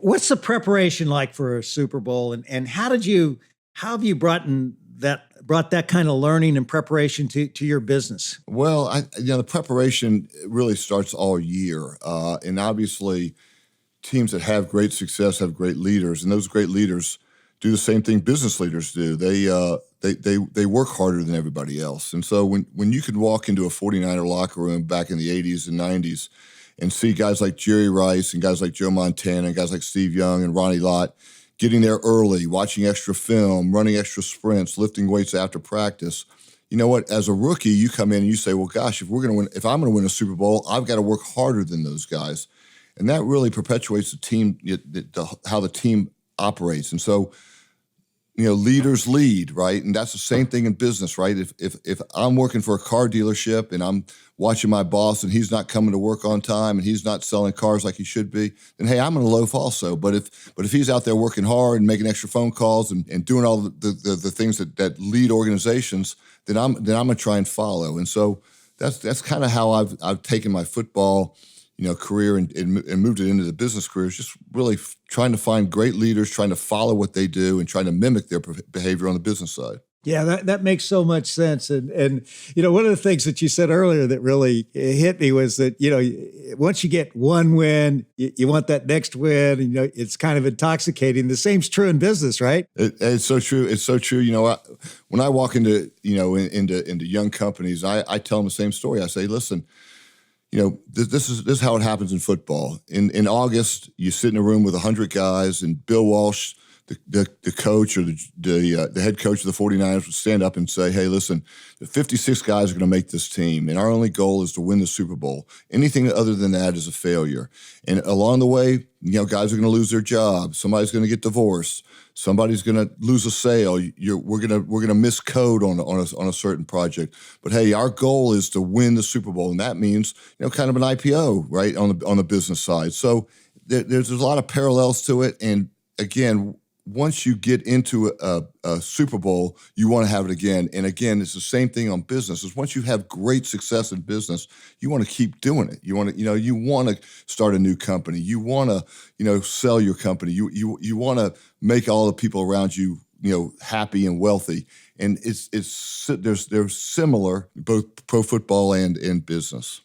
What's the preparation like for a Super Bowl, and how have you brought that kind of learning and preparation to your business? Well, the preparation really starts all year, and obviously, teams that have great success have great leaders, and those great leaders do the same thing business leaders do. They work harder than everybody else, and so when you could walk into a 49er locker room back in the 80s and 90s and see guys like Jerry Rice and guys like Joe Montana and guys like Steve Young and Ronnie Lott getting there early, watching extra film, running extra sprints, lifting weights after practice. You know what? As a rookie, you come in and you say, "Well, gosh, if I'm going to win a Super Bowl, I've got to work harder than those guys," and that really perpetuates the team, how the team operates. And so, leaders lead, right? And that's the same thing in business, right? If I'm working for a car dealership and I'm watching my boss and he's not coming to work on time and he's not selling cars like he should be, then hey, I'm going to loaf also. But if he's out there working hard and making extra phone calls and doing all the things that lead organizations, then I'm going to try and follow. And so that's kind of how I've taken my football career and moved it into the business career. Is just really trying to find great leaders, trying to follow what they do, and trying to mimic their behavior on the business side. Yeah, that makes so much sense. And one of the things that you said earlier that really hit me was that, once you get one win, you want that next win, and, it's kind of intoxicating. The same's true in business, right? It's so true. It's so true. When I walk into young companies, I tell them the same story. I say, listen, this is how it happens in football. In August, you sit in a room with 100 guys, and Bill Walsh, the coach or the head coach of the 49ers, would stand up and say, "Hey, listen, the 56 guys are going to make this team, and our only goal is to win the Super Bowl. Anything other than that is a failure. And along the way, guys are going to lose their jobs. Somebody's going to get divorced. Somebody's going to lose a sale. We're going to miss code on a certain project. But hey, our goal is to win the Super Bowl, and that means kind of an IPO, right, on the business side. So there's a lot of parallels to it. And again, once you get into a Super Bowl, you want to have it again. And again, it's the same thing on business. Is once you have great success in business, you want to keep doing it. You want to start a new company. You want to, sell your company. You want to make all the people around you, happy and wealthy. And they're similar, both pro football and in business.